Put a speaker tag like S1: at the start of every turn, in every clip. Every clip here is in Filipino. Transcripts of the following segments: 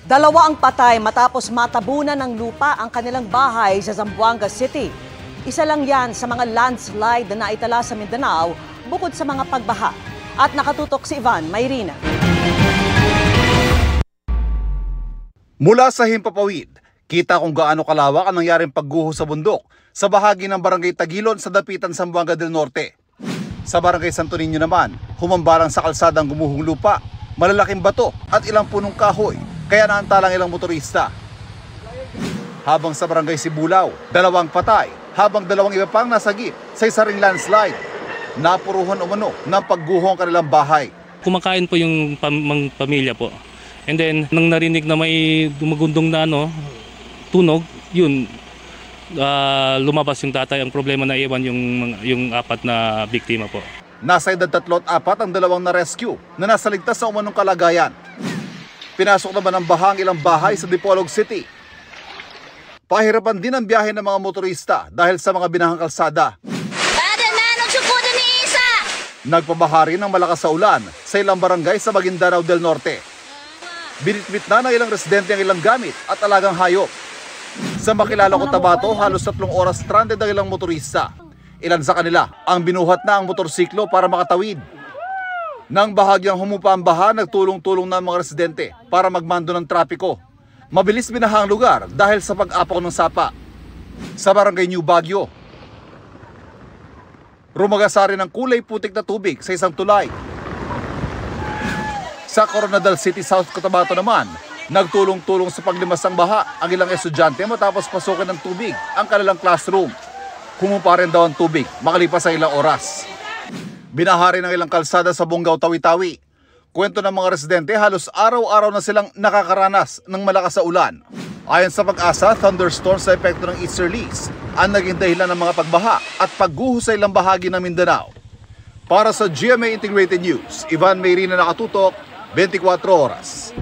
S1: Dalawa ang patay matapos matabunan ng lupa ang kanilang bahay sa Zamboanga City. Isa lang yan sa mga landslide na naitala sa Mindanao bukod sa mga pagbaha. At nakatutok si Ivan Mayrina.
S2: Mula sa Himpapawid, kita kung gaano kalawak ang nangyaring pagguho sa bundok sa bahagi ng Barangay Tagilon sa dapitan Zamboanga del Norte. Sa Barangay Santo Niño naman, humambarang sa kalsadang gumuhong lupa, malalaking bato at ilang punong kahoy, kaya naantalang ilang motorista. Habang sa Barangay Sibulaw, 2 patay, habang 2 iba pang nasagip sa isa ring landslide. Napuruhan umano ng pagguho ang kanilang bahay.
S3: Kumakain po yung pamilya po. And then, nang narinig na may dumagundong na tunog, yun, lumabas yung tatay. Ang problema na iwan yung 4 na biktima po.
S2: Nasa edad 3 at 4 ang 2 na rescue na nasa ligtas sa umanong kalagayan. Pinasok naman ng baha ang ilang bahay sa Dipolog City. Pahirapan din ang biyahe ng mga motorista dahil sa mga binahang kalsada. Nagpabaha rin ng malakas sa ulan sa ilang barangay sa Maguindanao del Norte. Binitbit na ng ilang residente ang ilang gamit at alagang hayop. Sa Makilala, Cotabato, halos 3 oras stranded ang ilang motorista. Ilan sa kanila ang binuhat na ang motorsiklo para makatawid. Nang bahagyang humupa ang baha, nagtulong-tulong na ang mga residente para magmando ng trapiko. Mabilis binaha ang lugar dahil sa pag-apaw ng sapa. Sa Barangay New Baguio, rumagasa rin ang kulay putik na tubig sa isang tulay. Sa Coronadal City, South Cotabato naman, nagtulong-tulong sa paglimas ng baha ang ilang estudyante matapos pasukin ng tubig ang kanilang classroom. Humupa rin daw ang tubig makalipas sa ilang oras. Binaha rin ang ilang kalsada sa Bungaw, Tawi-Tawi. Kwento ng mga residente, halos araw-araw na silang nakakaranas ng malakas sa ulan. Ayon sa Pag-asa, thunderstorm sa epekto ng easterlies ang naging dahilan ng mga pagbaha at pagguho sa ilang bahagi ng Mindanao. Para sa GMA Integrated News, Ivan Mayrina, nakatutok, 24 oras.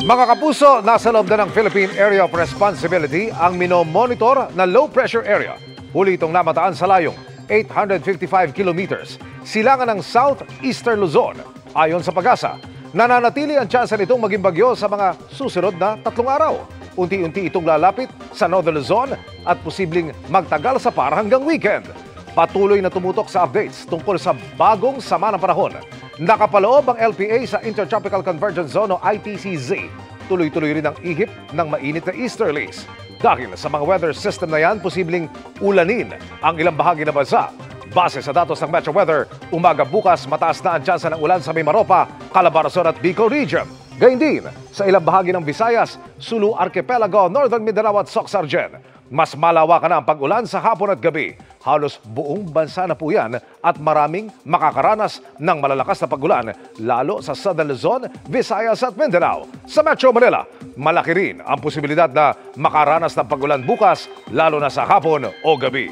S4: Mga kapuso, nasa loob na ng Philippine Area of Responsibility ang minomonitor na low pressure area. Huli itong namataan sa layong 855 kilometers, silangan ng Southeastern Luzon. Ayon sa Pag-asa, nananatili ang tsansa nitong maging bagyo sa mga susunod na 3 araw. Unti-unti itong lalapit sa Northern Luzon at posibleng magtagal sa para hanggang weekend. Patuloy na tumutok sa updates tungkol sa bagong sama ng panahon. Nakapaloob ang LPA sa Intertropical Convergence Zone o ITCZ. Tuloy-tuloy rin ang ihip ng mainit na easterlies. Dahil sa mga weather system na yan, posibleng ulanin ang ilang bahagi ng bansa. Base sa datos ng Metro Weather, umaga bukas mataas na ang tsansa ng ulan sa Mimaropa, Calabarzon at Bicol Region. Gayun din sa ilang bahagi ng Visayas, Sulu Archipelago, Northern Mindanao at Soc-Sargen. Mas malawakan na ang pag-ulan sa hapon at gabi. Halos buong bansa na po yan at maraming makakaranas ng malalakas na pag-ulan, lalo sa Southern Luzon, Visayas at Mindanao. Sa Metro Manila, malaki rin ang posibilidad na makaranas ng pag-ulan bukas, lalo na sa hapon o gabi.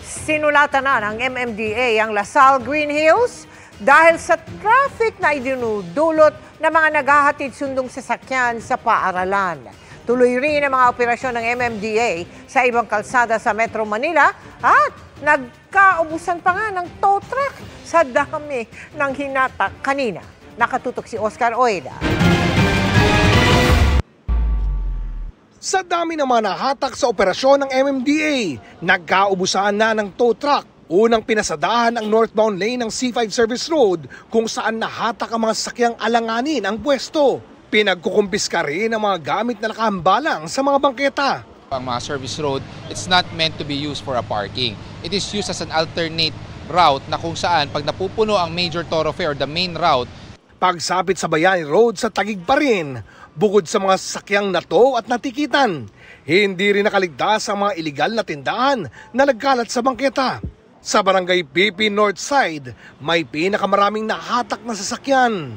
S5: Sinulatan na ng MMDA ang Lasal Green Hills dahil sa traffic na idinudulot ng mga naghahatid sundong sasakyan sa paaralan. Tuloy rin ang mga operasyon ng MMDA sa ibang kalsada sa Metro Manila at nagkaubusan pa nga ng tow truck sa dami ng hinata kanina. Nakatutok si Oscar Oida.
S6: Sa dami ng mga nahatak sa operasyon ng MMDA, nagkaubusan na ng tow truck. Unang pinasadahan ang northbound lane ng C5 Service Road kung saan nahatak ang mga sasakyang alanganin ang pwesto. Pinagkukumpiska rin ang mga gamit na nakahambalang sa mga bangketa.
S7: Ang mga service road, it's not meant to be used for a parking. It is used as an alternate route na kung saan pag napupuno ang major thoroughfare or the main route.
S6: Pagsapit sa Bayani Road sa Taguig pa rin, bukod sa mga sasakyang nato at natikitan, hindi rin nakaligtas ang mga iligal na tindahan na nagkalat sa bangketa. Sa Barangay PP North Side, may pinakamaraming nahatak na sasakyan.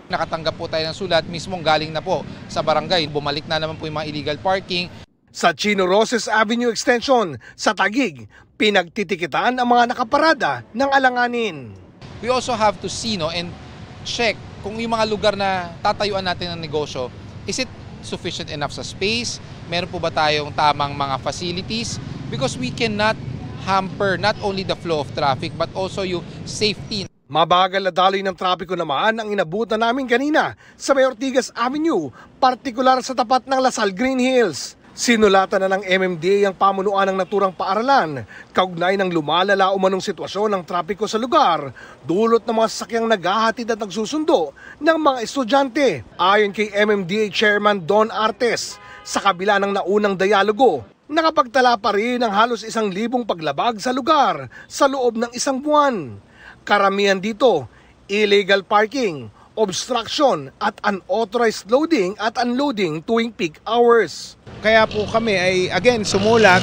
S7: Nakatanggap po tayo ng sulat, mismong galing na po sa barangay. Bumalik na naman po yung mga illegal parking.
S6: Sa Chino Roses Avenue Extension sa Taguig, pinagtitikitan ang mga nakaparada ng alanganin.
S7: We also have to see and check kung yung mga lugar na tatayuan natin ng negosyo, is it sufficient enough sa space? Meron po ba tayong tamang mga facilities? Because we cannot hamper not only the flow of traffic but also yung safety.
S6: Mabagal na daloy ng trapiko naman ang inabutan namin kanina sa May Ortigas Avenue, partikular sa tapat ng Lasal Green Hills. Sinulatan na ng MMDA ang pamunuan ng naturang paaralan, kaugnay ng lumalala umanong sitwasyon ng trapiko sa lugar, dulot ng mga sasakyang naghahatid at nagsusundo ng mga estudyante. Ayon kay MMDA Chairman Don Artes, sa kabila ng naunang dialogo, nakapagtala pa rin ng halos 1,000 paglabag sa lugar sa loob ng 1 buwan. Karamihan dito, illegal parking, obstruction at unauthorized loading at unloading tuwing peak hours.
S8: Kaya po kami ay again sumulat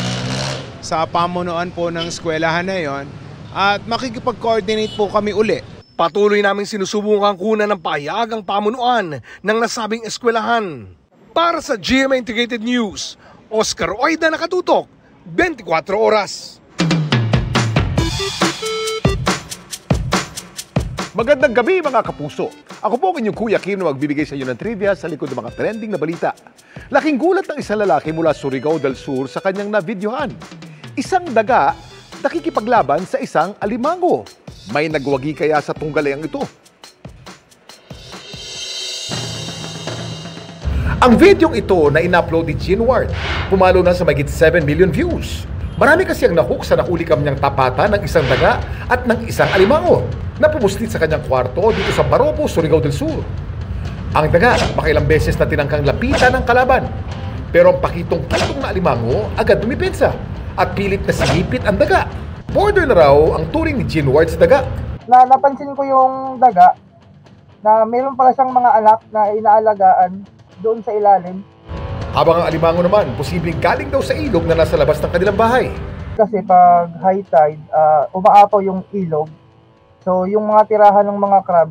S8: sa pamunuan po ng eskwelahan na yon at makikipag-coordinate po kami uli.
S6: Patuloy namin sinusubukan kunan ng pahayag ang pamunuan ng nasabing eskwelahan. Para sa GMA Integrated News, Oscar Oida, nakatutok, 24 oras.
S4: Magandang gabi mga kapuso. Ako po ang inyong Kuya Kim na magbibigay sa inyo ng trivia sa likod ng mga trending na balita. Laking gulat ng isang lalaki mula Surigao del Sur sa kanyang na-videohan. Isang daga nakikipaglaban sa isang alimango. May nagwagi kaya sa tunggalayang ito? Ang videong ito na in-upload ni Gene Ward, pumalo na sa mahigit 7 million views. Marami kasi ang nahook sa nahuli kamyang tapatan ng isang daga at ng isang alimango na pumuslit sa kanyang kwarto dito sa Baropo, Surigao del Sur. Ang daga, makailang beses na tinangkang lapitan ng kalaban. Pero ang pakitong-kitong na alimango agad dumipensa at pilit na silipit ang daga. Border na raw ang turing ni Gene Ward sa daga.
S9: Napansin ko yung daga na meron pala siyang mga anak na inaalagaan doon sa ilalim.
S4: Habang ang alimango naman, posibleng galing daw sa ilog na nasa labas ng kanilang bahay.
S9: Kasi pag high tide, umaapaw yung ilog. So yung mga tirahan ng mga crab,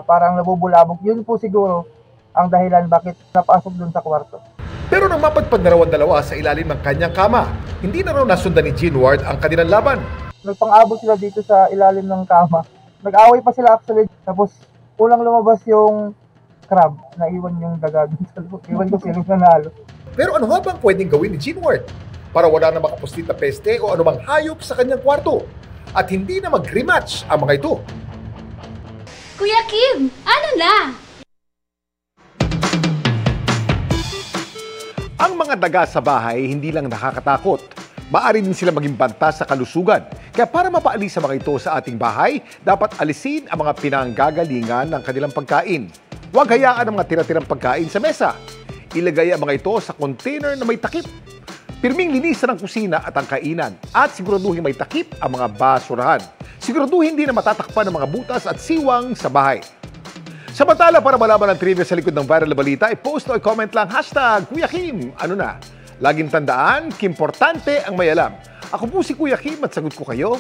S9: parang nabubulabog. Yun po siguro ang dahilan bakit napasok doon sa kwarto.
S4: Pero nang mapadpad na raw ang dalawa sa ilalim ng kanyang kama, hindi na raw nasundan ni Gene Ward ang kanilang laban.
S9: Nagpang-abot sila dito sa ilalim ng kama. Nag-away pa sila actually. Tapos ulang lumabas yung crab, naiwan yung daga dun sa loob. Iwan ko sila nanalo.
S4: Pero ano nga bang pwedeng gawin ni Gene Ward para wala na makapuslit na peste o anumang hayop sa kanyang kwarto at hindi na mag-rematch ang mga ito?
S10: Kuya Kim, ano na?
S4: Ang mga daga sa bahay hindi lang nakakatakot. Maaari din sila maging banta sa kalusugan. Kaya para mapaalis sa mga ito sa ating bahay, dapat alisin ang mga pinanggagalingan ng kanilang pagkain. Huwag hayaan ang mga tira-tirang pagkain sa mesa. Ilagay ang mga ito sa container na may takip. Pirming linisan ang kusina at ang kainan. At siguraduhin may takip ang mga basurahan. Siguraduhin din na matatakpan ang mga butas at siwang sa bahay. Samantala, para malaman ang trivia sa likod ng viral na balita, i-post o i-comment lang #Kuya Kim. Ano na? Laging tandaan, kimportante ang may alam. Ako po si Kuya Kim at sagot ko kayo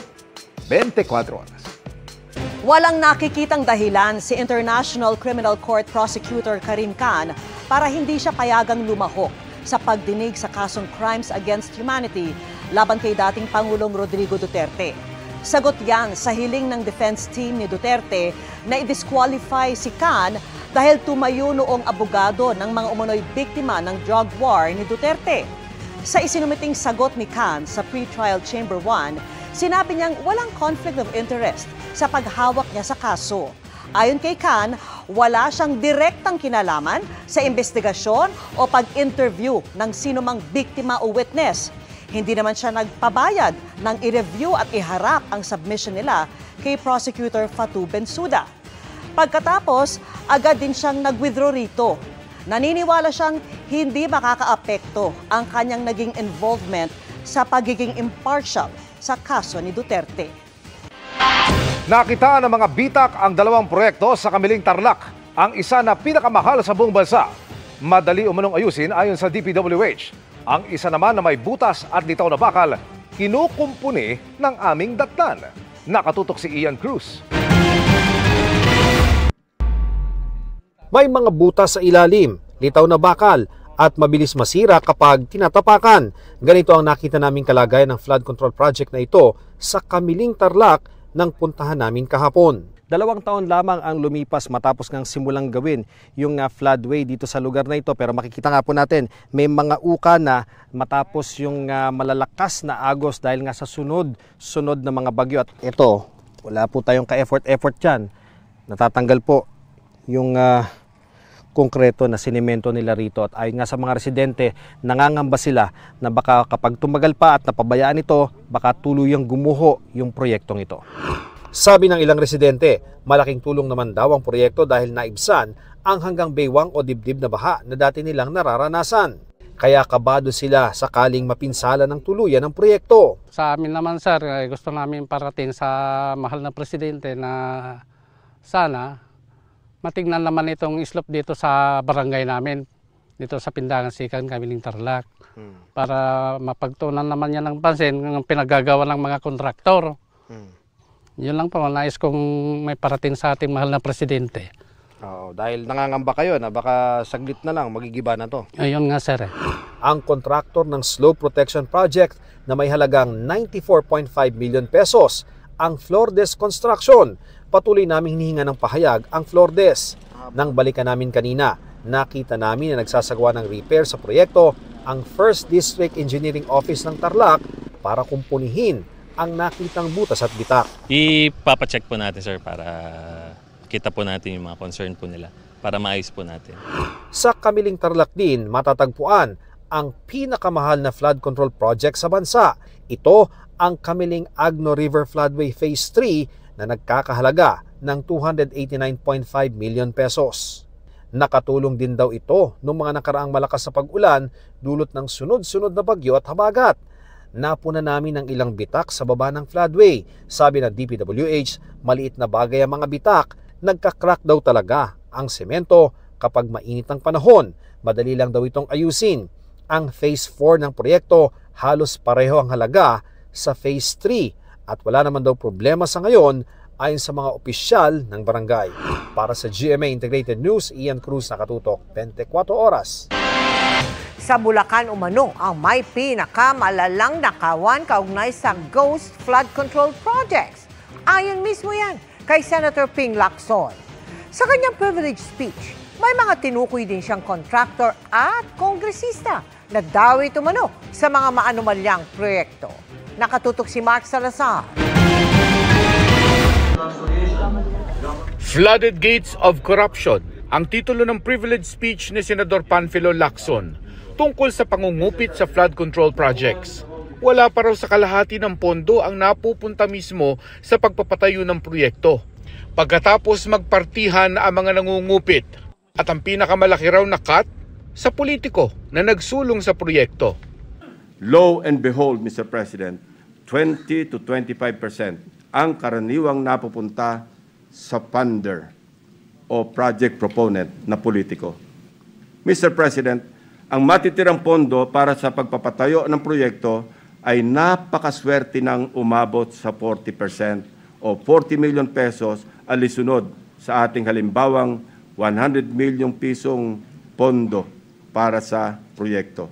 S4: 24 oras.
S1: Walang nakikitang dahilan si International Criminal Court Prosecutor Karim Khan para hindi siya payagang lumahok sa pagdinig sa kasong Crimes Against Humanity laban kay dating Pangulong Rodrigo Duterte. Sagot yan sa hiling ng defense team ni Duterte na i-disqualify si Khan dahil tumayo noong abogado ng mga umunoy biktima ng drug war ni Duterte. Sa isinumiting sagot ni Khan sa Pretrial Chamber 1, sinabi niyang walang conflict of interest sa paghawak niya sa kaso. Ayon kay Khan, wala siyang direktang kinalaman sa investigasyon o pag-interview ng sinumang biktima o witness. Hindi naman siya nagpabayad ng i-review at iharap ang submission nila kay Prosecutor Fatou Bensouda. Pagkatapos, agad din siyang nag-withdraw rito. Naniniwala siyang hindi makakaapekto ang kanyang naging involvement sa pagiging impartial sa kaso ni Duterte.
S4: Nakita ng mga bitak ang 2 proyekto sa Kamiling Tarlac, ang isa na pinakamahal sa buong bansa. Madali umanong ayusin ayon sa DPWH. Ang isa naman na may butas at litaw na bakal, kinukumpuni ng aming datnan. Nakatutok si Ian Cruz.
S11: May mga butas sa ilalim, litaw na bakal, at mabilis masira kapag tinatapakan. Ganito ang nakita naming kalagayan ng flood control project na ito sa Kamiling Tarlac nang puntahan namin kahapon. 2 taon lamang ang lumipas matapos ngang simulang gawin yung floodway dito sa lugar na ito. Pero makikita nga po natin, may mga uka na matapos yung malalakas na agos dahil nga sa sunod na mga bagyo. At ito, Wala po tayong ka-effort dyan. Natatanggal po yung konkreto na sinemento nila rito. At ayon nga sa mga residente, nangangamba sila na baka kapag tumagal pa at napabayaan ito, baka tuluyang gumuho yung proyektong ito. Sabi ng ilang residente, malaking tulong naman daw ang proyekto dahil naibsan ang hanggang baywang o dibdib na baha na dati nilang nararanasan. Kaya kabado sila sakaling mapinsala ng tuluyan ng proyekto.
S12: Sa amin naman sir, gusto namin parating sa mahal na presidente na sana matignan naman itong islop dito sa barangay namin, dito sa Pindangan Sikan, Kamiling Tarlac. Para mapagtunan naman niya ng pansin ng pinaggagawa ng mga kontraktor. Yun lang po, nais kong may parating sa ating mahal na presidente.
S11: Oo, dahil nangangamba kayo na baka saglit na lang magigiba na to.
S12: Ayun nga sir.
S11: Ang kontraktor ng Slope Protection Project na may halagang 94.5 million pesos, ang Flordes Construction. Patuloy naming hinihinga ng pahayag ang Flordes. Nang balikan namin kanina, nakita namin na nagsasagawa ng repair sa proyekto ang First District Engineering Office ng Tarlac para kumpunihin ang nakitang butas at bitak.
S13: Ipapacheck po natin sir para kita po natin yung mga concern po nila para maayos po natin.
S11: Sa Kamiling Tarlac din matatagpuan ang pinakamahal na flood control project sa bansa. Ito ang Kamiling Agno River Floodway Phase 3 na nagkakahalaga ng 289.5 million pesos. Nakatulong din daw ito noong mga nakaraang malakas sa pag-ulan dulot ng sunod-sunod na bagyo at habagat. Napuna namin ang ilang bitak sa baba ng floodway. Sabi ng DPWH, maliit na bagay ang mga bitak. Nagka-crack daw talaga ang semento kapag mainit ang panahon. Madali lang daw itong ayusin. Ang Phase 4 ng proyekto halos pareho ang halaga sa Phase 3 at wala naman daw problema sa ngayon ayon sa mga opisyal ng barangay. Para sa GMA Integrated News, Ian Cruz, nakatutok 24 oras.
S5: Sa Bulacan umano ang may pinakamalalang nakawan kaugnay sa Ghost Flood Control Projects. Ayon mismo yan kay Senator Ping Lacson. Sa kanyang privilege speech, may mga tinukoy din siyang contractor at kongresista na dawit umano sa mga maanumalyang proyekto. Nakatutok si Mark Salazar.
S14: Flooded Gates of Corruption, ang titulo ng privilege speech ni Senador Panfilo Lacson tungkol sa pangungupit sa flood control projects. Wala pa raw sa kalahati ng pondo ang napupunta mismo sa pagpapatayo ng proyekto. Pagkatapos magpartihan ang mga nangungupit at ang pinakamalaki raw na cut sa politiko na nagsulong sa proyekto.
S15: Lo and behold, Mr. President, 20 to 25% ang karaniwang napupunta sa funder o project proponent na politiko. Mr. President, ang matitirang pondo para sa pagpapatayo ng proyekto ay napakaswerte ng umabot sa 40% o 40 million pesos alisunod sa ating halimbawang 100 million pisong pondo para sa proyekto.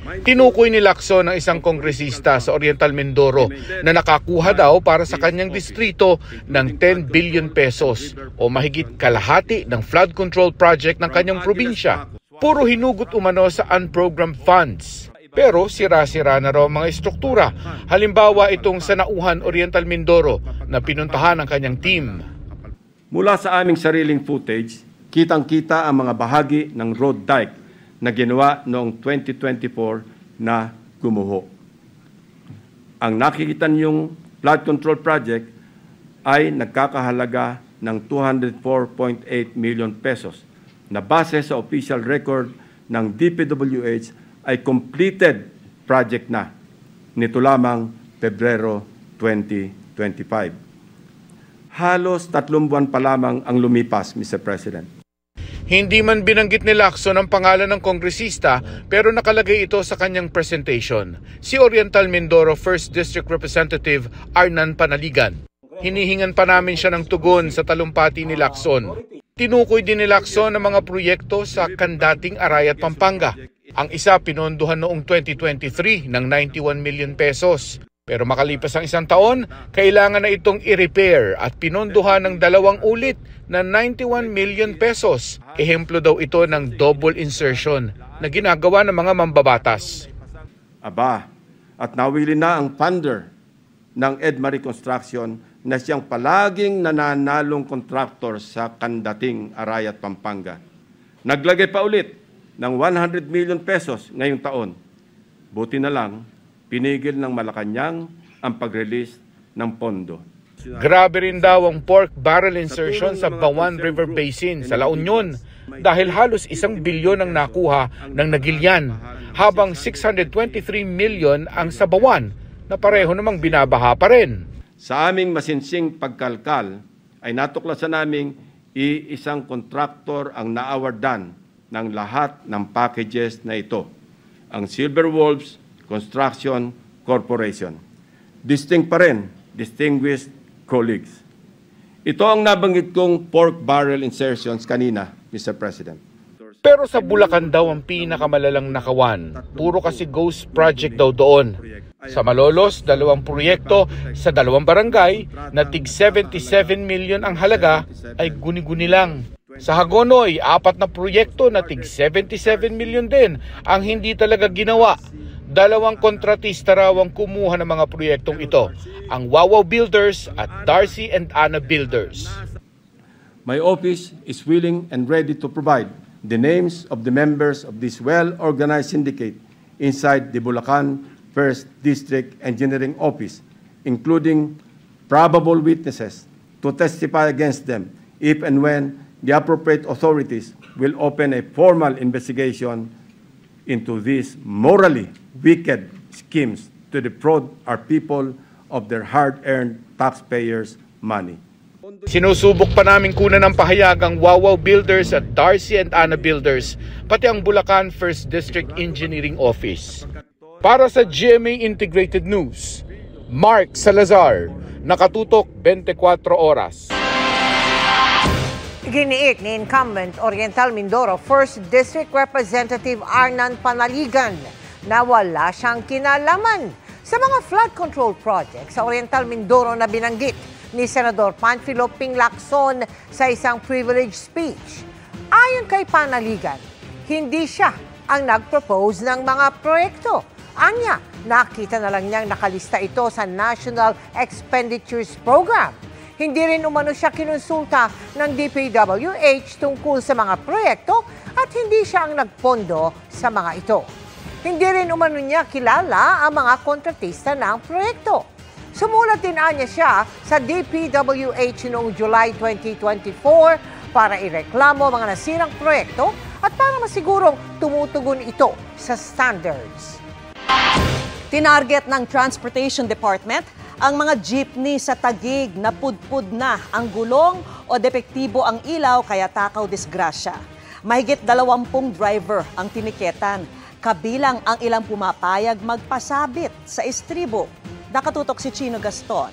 S14: Tinukoy ni Lacson ng isang kongresista sa Oriental Mindoro na nakakuha daw para sa kanyang distrito ng 10 billion pesos o mahigit kalahati ng flood control project ng kanyang probinsya. Puro hinugot umano sa unprogrammed funds. Pero sira-sira na raw mga estruktura. Halimbawa itong sa Nauhan, Oriental Mindoro na pinuntahan ng kanyang team.
S15: Mula sa aming sariling footage, kitang-kita ang mga bahagi ng road dike na ginawa noong 2024 na gumuho. Ang nakikita niyong flood control project ay nagkakahalaga ng 204.8 million pesos na base sa official record ng DPWH ay completed project na nito lamang Pebrero 2025. Halos 3 buwan pa lamang ang lumipas, Mr. President.
S14: Hindi man binanggit ni Lacson ang pangalan ng kongresista pero nakalagay ito sa kanyang presentation. Si Oriental Mindoro 1st District Representative Arnan Panaligan. Hinihingan pa namin siya ng tugon sa talumpati ni Lacson. Tinukoy din ni Lacson ang mga proyekto sa Kandating, Aray at Pampanga. Ang isa pinondohan noong 2023 ng 91 million pesos. Pero makalipas ang 1 taon, kailangan na itong i-repair at pinondohan ng 2 ulit na 91 million pesos. Ehemplo daw ito ng double insertion na ginagawa ng mga mambabatas.
S15: Aba, at nawili na ang funder ng EDMA Reconstruction na siyang palaging nananalong kontraktor sa Kandating, Arayat, Pampanga. Naglagay pa ulit ng 100 million pesos ngayong taon. Buti na lang, pinigil ng Malacanang ang pag-release ng pondo.
S14: Grabe rin daw ang pork barrel insertion sa Bawan River Basin sa La Union dahil halos 1 bilyon ang nakuha ng Nagilian habang 623 million ang sa Bawan na pareho namang binabaha pa rin.
S15: Sa aming masinsing pagkalkal ay natuklasan naming iisang kontraktor ang naawardan ng lahat ng packages na ito, ang Silver Wolves Construction Corporation. Distinct pa rin, distinguished colleagues. Ito ang nabanggit kong pork barrel insertions kanina, Mr. President.
S14: Pero sa Bulacan daw ang pinakamalalang nakawan. Puro kasi ghost project daw doon. Sa Malolos, 2 proyekto sa 2 barangay na tig 77 million ang halaga ay guni-guni lang. Sa Hagonoy, 4 na proyekto na tig 77 million din ang hindi talaga ginawa. 2 kontratista raw ang kumuha ng mga proyektong ito, ang Wawaw Builders at Darcy and Anna Builders.
S15: My office is willing and ready to provide the names of the members of this well-organized syndicate inside the Bulacan 1st District Engineering Office, including probable witnesses to testify against them if and when the appropriate authorities will open a formal investigation into these morally wicked schemes to defraud our people of their hard-earned taxpayers' money.
S14: Sinusubok pa namin kunan ng pahayag ang Wawaw Builders at Darcy and Anna Builders, pati ang Bulacan 1st District Engineering Office. Para sa GMA Integrated News, Mark Salazar, nakatutok 24 oras.
S5: Giniit ni incumbent Oriental Mindoro 1st District Representative Arnan Panaligan na wala siyang kinalaman sa mga flood control project sa Oriental Mindoro na binanggit ni Senador Panfilo Ping Lacson sa isang privileged speech. Ayon kay Panaligan, hindi siya ang nag-propose ng mga proyekto. Anya, nakita na lang niyang nakalista ito sa National Expenditures Program. Hindi rin umano siya kinonsulta ng DPWH tungkol sa mga proyekto at hindi siya ang nagpondo sa mga ito. Hindi rin umano niya kilala ang mga kontratista ng proyekto. Sumulat din anya siya sa DPWH noong July 2024 para ireklamo mga nasirang proyekto at para masigurong tumutugon ito sa standards.
S1: Tinarget ng Transportation Department ang mga jeepney sa Taguig na pudpud na ang gulong o depektibo ang ilaw kaya takaw disgrasya. Mahigit 20 driver ang tiniketan, kabilang ang ilang pumapayag magpasabit sa estribo. Nakatutok si Chino Gaston.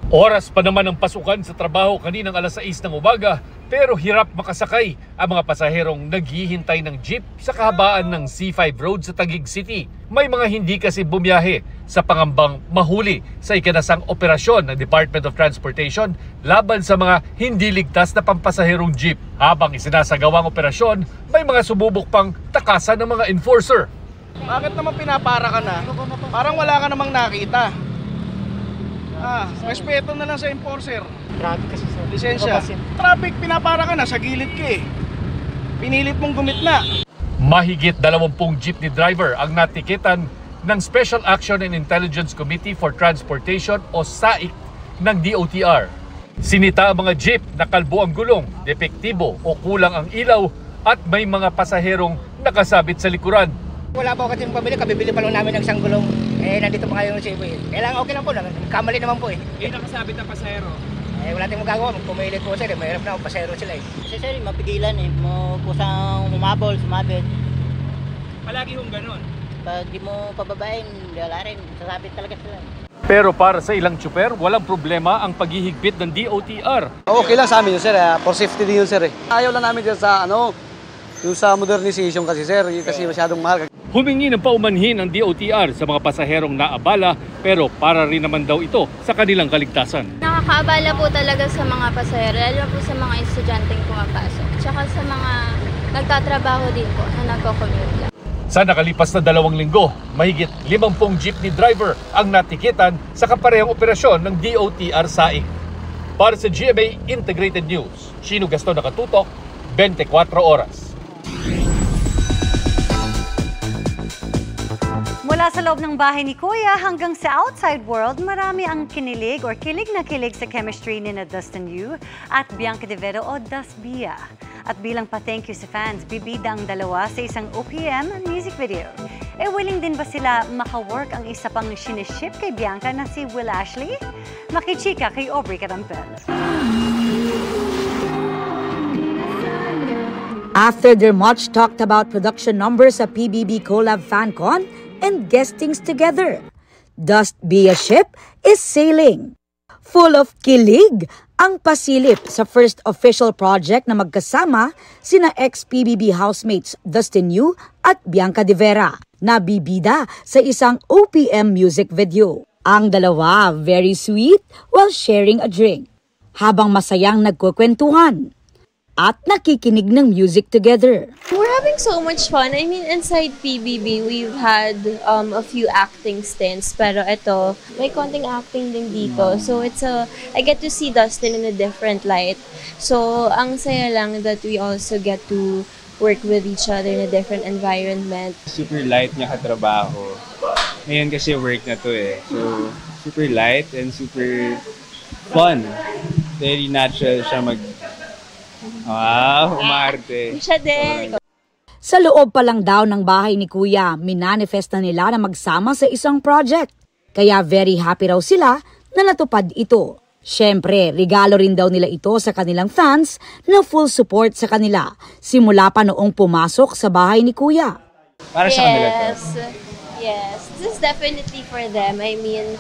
S16: Oras pa naman ang pasukan sa trabaho kaninang alas 6 ng umaga pero hirap makasakay ang mga pasaherong naghihintay ng jeep sa kahabaan ng C5 Road sa Taguig City. May mga hindi kasi bumiyahe sa pangambang mahuli sa ikinasang operasyon ng Department of Transportation laban sa mga hindi ligtas na pampasaherong jeep. Habang isinasagawang operasyon, may mga sumubok pang takasan ng mga enforcer.
S17: Bakit naman pinapara ka na? Parang wala ka namang nakita. Respeto na lang sa enforcer.
S18: Traffic kasi sa
S17: lisensya. Traffic, pinapara ka na, sa gilid ka eh. Pinilit mong gumitna.
S16: Mahigit 20 jeepney driver ang natikitan ng Special Action and Intelligence Committee for Transportation o SAIC ng DOTR. Sinita ang mga jeep na kalbo ang gulong, depektibo o kulang ang ilaw at may mga pasaherong nakasabit sa likuran.
S18: Wala po kasi pabili, kabibili pa lang namin ng isang gulong. Nandito pa kayo ng sibo eh. Kailangan okay lang po, kamali naman po eh.
S17: Yung nakasabit na pasahero?
S18: Wala tayong magagawa, pumilit po sir, mahirap na pasahero sila eh. Kasi sir, mapigilan eh, mo kusang umabol, sumabit.
S17: Palagi hong ganun?
S18: Pag di mo pababain, wala rin, sasabit talaga sila.
S16: Pero para sa ilang tsuper, walang problema ang paghihigpit ng DOTR.
S19: Okay lang sa amin yun sir, for safety din yun sir eh. Ayaw lang namin dyan sa yung sa modernization kasi sir, kasi masyadong mahal.
S16: Humingi ng paumanhin ang DOTR sa mga pasaherong naabala pero para rin naman daw ito sa kanilang kaligtasan.
S20: Nakakaabala po talaga sa mga pasahero, lalo po sa mga estudyanteng pumapasok, tsaka sa mga nagtatrabaho din po na nagko-commute lang.
S16: Sa nakalipas na 2 linggo, mahigit 50 jeepney driver ang natikitan sa kaparehong operasyon ng DOTR Saing. Para sa GMA Integrated News, Shino Gaston nakatutok, 24 oras.
S21: Mula sa loob ng bahay ni Kuya hanggang sa outside world, marami ang kinilig or kilig na kilig sa chemistry ni na Dustin Yu at Bianca De Vero o Das Bia. At bilang pa-thank you sa fans, bibida ang dalawa sa isang OPM music video. Willing din ba sila maka-work ang isa pang siniship kay Bianca na si Will Ashley? Makichika kay Aubrey Carampel.
S22: After their much talked about production numbers sa PBB Collab FanCon and guestings together, Dust Bia ship is sailing. Full of kilig ang pasilip sa first official project na magkasama sina ex-PBB housemates Dustin Yu at Bianca De Vera na bibida sa isang OPM music video. Ang dalawa very sweet while sharing a drink habang masayang nagkukwentuhan at nakikinig ng music together.
S23: We're having so much fun. I mean, inside PBB, we've had a few acting stints, pero ito, may konting acting din dito. So I get to see Dustin in a different light. So ang saya lang that we also get to work with each other in a different environment.
S8: Super light niya katrabaho. Ngayon kasi work na to eh. So super light and super fun. Very natural siya Wow, umarte.
S23: Siya din.
S22: Sa loob pa lang daw ng bahay ni Kuya, minanifest na nila na magsama sa isang project. Kaya very happy raw sila na natupad ito. Siyempre, regalo rin daw nila ito sa kanilang fans na full support sa kanila simula pa noong pumasok sa bahay ni Kuya.
S8: Para sa kanila to?
S23: Yes. This is definitely for them. I mean,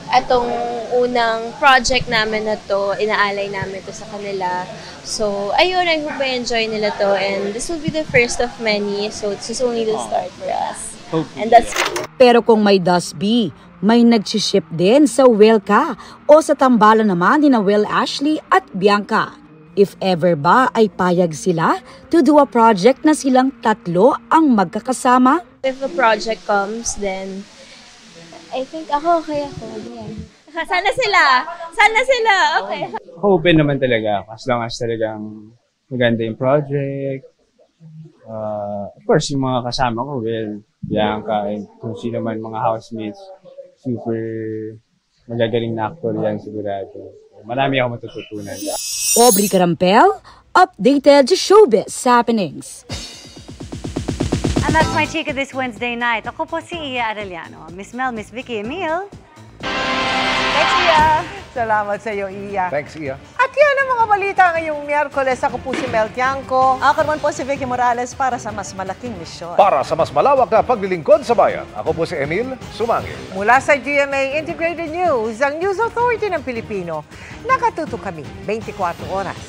S23: atong unang project namin na to, inaalay namin to sa kanila. So, ayun, I hope I enjoy nila to. And this will be the first of many. So, it's just only the start for us. And that's...
S22: Pero kung may Dust B, may nag-ship din sa Will Ka o sa tambalan naman ni na Will Ashley at Bianca. If ever ba ay payag sila to do a project na silang tatlo ang magkakasama?
S23: If a project comes, then I think okay ako. Yeah. Sana sila. Okay.
S8: Open naman talaga as long as talagang maganda yung project. Of course, yung mga kasama ko, Will, Bianca, and kung sino man mga housemates, super magagaling na actor yan sigurado. Marami ako matututunan.
S22: Aubrey Carampel, updated showbiz happenings.
S21: And that's my chika this Wednesday night. Ako po si Iya Arellano. Miss Mel, Miss Vicky, Emil.
S5: Thanks, Iya. Salamat sa iyo, Iya.
S4: Thanks, Iya.
S5: At yan ang mga balita ngayong Miyerkules. Ako po si Mel Tiangco.
S1: Ako naman po si Vicky Morales para sa mas malaking misyon.
S4: Para sa mas malawak na paglilingkod sa bayan, ako po si Emil Sumangil.
S5: Mula sa GMA Integrated News, ang News Authority ng Pilipino. Nakatutok kami 24 oras.